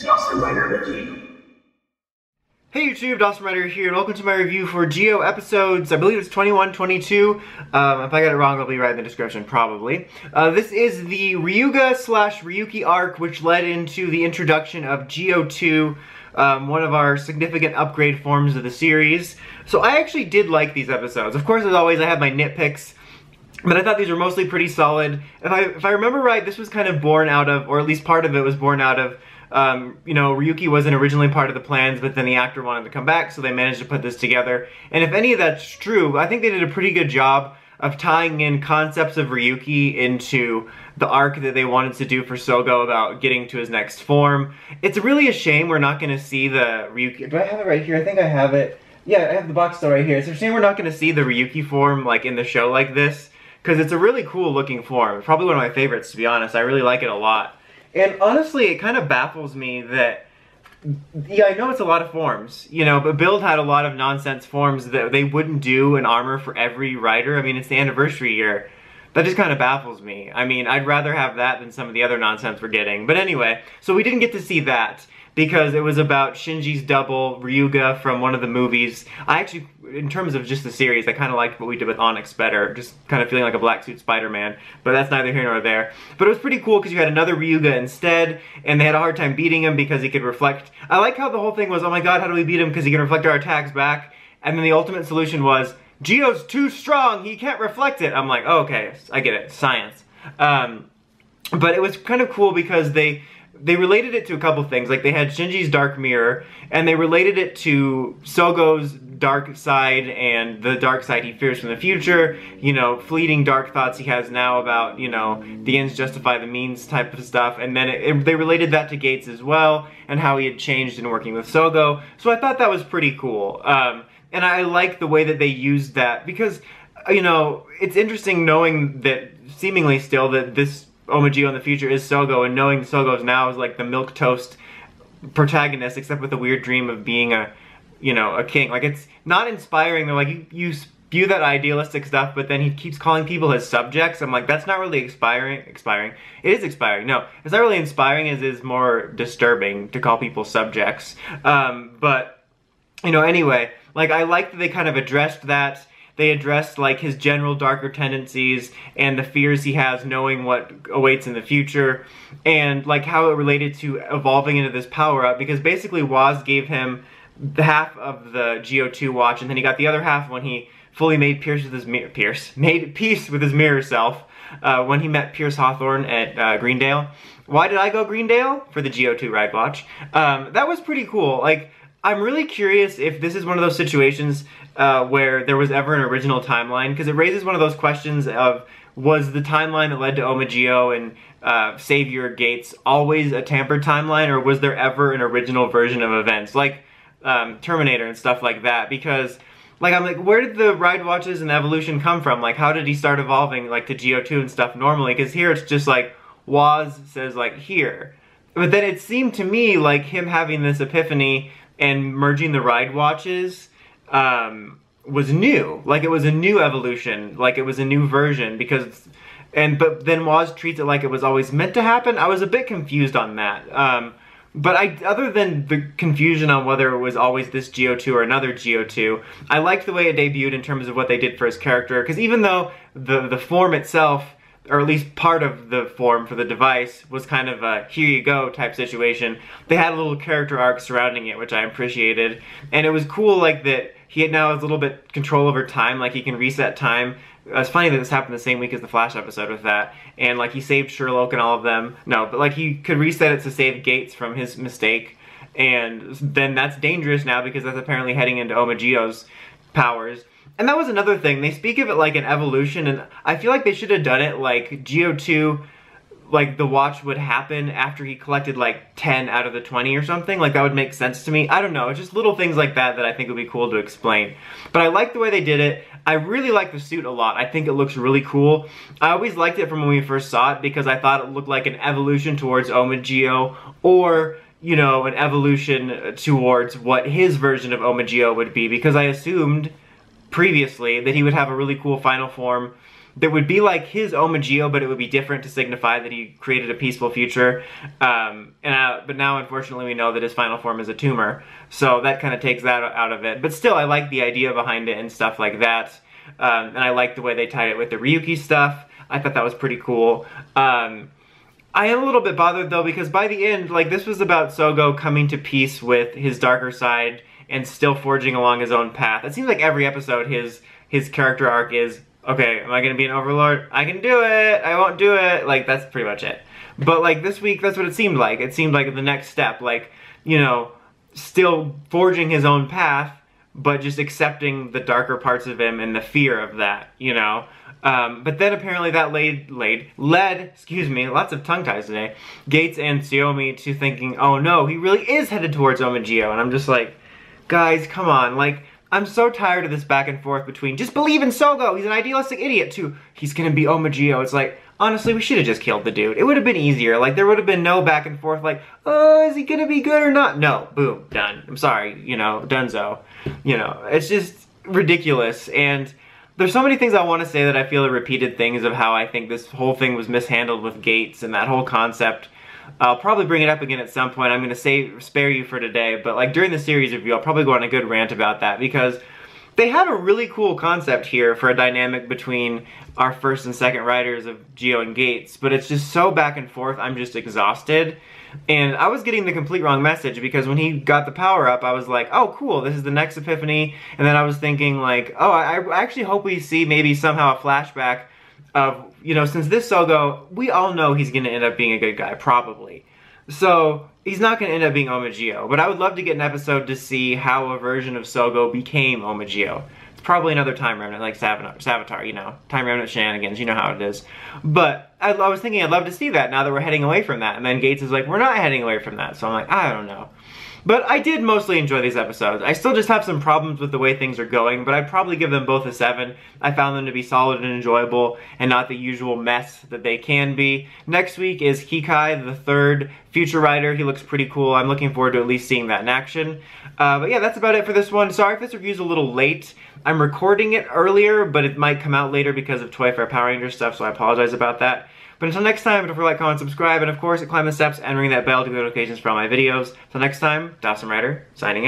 Kamen Rider Zi. Hey YouTube, Kamen Rider here, and welcome to my review for Zi-O Episodes. I believe it's 21, 22. If I got it wrong, it'll be right in the description, probably. This is the Ryuuga / Ryuki Arc, which led into the introduction of Zi-O II, one of our significant upgrade forms of the series. So I actually did like these episodes. Of course, as always, I have my nitpicks, but I thought these were mostly pretty solid. If I remember right, this was kind of born out of, or at least part of it was born out of, you know, Ryuki wasn't originally part of the plans, but then the actor wanted to come back, so they managed to put this together. And if any of that's true, I think they did a pretty good job of tying in concepts of Ryuki into the arc that they wanted to do for Sogo about getting to his next form. It's really a shame we're not going to see the Ryuki... Do I have it right here? I think I have it. Yeah, I have the box still right here. It's a shame we're not going to see the Ryuki form, like, in the show like this, because it's a really cool looking form. It's probably one of my favorites, to be honest. I really like it a lot. And honestly, it kind of baffles me that, yeah, I know it's a lot of forms, you know, but Build had a lot of nonsense forms that they wouldn't do an armor for every rider. I mean, it's the anniversary year. That just kind of baffles me. I mean, I'd rather have that than some of the other nonsense we're getting. But anyway, so we didn't get to see that because it was about Shinji's double, Ryuuga, from one of the movies. I actually, in terms of just the series, I kind of liked what we did with Onyx better, just kind of feeling like a black suit Spider-Man, but that's neither here nor there. But it was pretty cool because you had another Ryuuga instead, and they had a hard time beating him because he could reflect. I like how the whole thing was, oh my god, how do we beat him because he can reflect our attacks back? And then the ultimate solution was, Zi-O's too strong, he can't reflect it. I'm like, oh, okay, I get it, science. But it was kind of cool because they related it to a couple things. Like, they had Shinji's dark mirror, and they related it to Sogo's dark side and the dark side he fears from the future, you know, fleeting dark thoughts he has now about, you know, the ends justify the means type of stuff. And then they related that to Gates as well, and how he had changed in working with Sogo. So I thought that was pretty cool. And I like the way that they used that, because, you know, it's interesting knowing that, seemingly still, that this Zi-O in the future is Sogo, and knowing Sogo's now is like the milquetoast protagonist, except with a weird dream of being a, you know, a king. Like, it's not inspiring. They're like, you spew that idealistic stuff, but then he keeps calling people his subjects. I'm like, that's not really expiring. It is expiring. No, it's not really inspiring. It is more disturbing to call people subjects. But, you know, anyway, like, I like that they kind of addressed that. They addressed, like, his general darker tendencies and the fears he has knowing what awaits in the future, and, like, how it related to evolving into this power-up, because basically Woz gave him half of the Zi-O II watch, and then he got the other half when he fully made peace with his mirror self, when he met Pierce Hawthorne at Greendale. Why did I go Greendale? For the Zi-O II ride watch. That was pretty cool. Like, I'm really curious if this is one of those situations where there was ever an original timeline, because it raises one of those questions of, was the timeline that led to Zi-O and Savior Gates always a tampered timeline, or was there ever an original version of events, like Terminator and stuff like that? Because, like, I'm like, where did the ride watches and evolution come from? Like, how did he start evolving, like, to Zi-O II and stuff normally? Because here it's just like, Woz says, like, here. But then it seemed to me like him having this epiphany and merging the ride watches was new. Like, it was a new evolution. Like, it was a new version, because... But then Woz treats it like it was always meant to happen. I was a bit confused on that. But other than the confusion on whether it was always this Zi-O II or another Zi-O II, I liked the way it debuted in terms of what they did for his character, because even though the form itself, or at least part of the form for the device, was kind of a here you go type situation, they had a little character arc surrounding it, which I appreciated. And it was cool, like, that he now has a little bit control over time, like he can reset time. It's funny that this happened the same week as the Flash episode with that, and like he saved Sherlock and all of them. No, but like he could reset it to save Gates from his mistake, and then that's dangerous now because that's apparently heading into Zi-O's powers. And that was another thing. They speak of it like an evolution, and I feel like they should have done it like Zi-O II, like the watch would happen after he collected like 10 out of the 20 or something. Like, that would make sense to me. I don't know, it's just little things like that that I think would be cool to explain. But I like the way they did it. I really like the suit a lot. I think it looks really cool. I always liked it from when we first saw it because I thought it looked like an evolution towards Zi-O, or, you know, an evolution towards what his version of Zi-O would be, because I assumed previously that he would have a really cool final form that would be like his Omageo, but it would be different to signify that he created a peaceful future. But now, unfortunately, we know that his final form is a tumor, so that kind of takes that out of it. But still, I like the idea behind it and stuff like that. And I like the way they tied it with the Ryuki stuff. I thought that was pretty cool. I am a little bit bothered though, because by the end, like, this was about Sogo coming to peace with his darker side and still forging along his own path. It seems like every episode his character arc is, okay, am I gonna be an overlord? I can do it, I won't do it. Like, that's pretty much it. But like this week, that's what it seemed like. It seemed like the next step, like, you know, still forging his own path, but just accepting the darker parts of him and the fear of that, you know? But then apparently that led, excuse me, lots of tongue ties today, Gates and Tsuyomi to thinking, oh no, he really is headed towards Omageo. And I'm just like, guys, come on. Like, I'm so tired of this back and forth between, just believe in Sogo, he's an idealistic idiot, to, he's gonna be Omageo. It's like, honestly, we should have just killed the dude. It would have been easier. Like, there would have been no back and forth like, oh, is he gonna be good or not? No, boom, done. I'm sorry, you know, donezo. You know, it's just ridiculous. And there's so many things I want to say that I feel are repeated things of how I think this whole thing was mishandled with Gates and that whole concept. I'll probably bring it up again at some point. I'm going to spare you for today, but like during the series review, I'll probably go on a good rant about that, because they have a really cool concept here for a dynamic between our first and second riders of Zi-O and Gates, but it's just so back and forth, I'm just exhausted. And I was getting the complete wrong message, because when he got the power up, I was like, oh cool, this is the next epiphany. And then I was thinking like, oh, I actually hope we see maybe somehow a flashback of, you know, since this Sogo, we all know he's going to end up being a good guy, probably. So he's not going to end up being Omageo, but I would love to get an episode to see how a version of Sogo became Omageo. It's probably another time remnant, like Savitar, you know, time remnant shenanigans, you know how it is. But I was thinking I'd love to see that now that we're heading away from that. And then Gates is like, we're not heading away from that. So I'm like, I don't know. But I did mostly enjoy these episodes. I still just have some problems with the way things are going, but I'd probably give them both a 7. I found them to be solid and enjoyable, and not the usual mess that they can be. Next week is Kikai, the third future rider. He looks pretty cool. I'm looking forward to at least seeing that in action. But yeah, that's about it for this one. Sorry if this review's a little late. I'm recording it earlier, but it might come out later because of Toy Fair Power Ranger stuff, so I apologize about that. But until next time, don't forget to like, comment, subscribe, and of course, climb the steps and ring that bell to get notifications for all my videos. Until next time, Dawson Rider, signing out.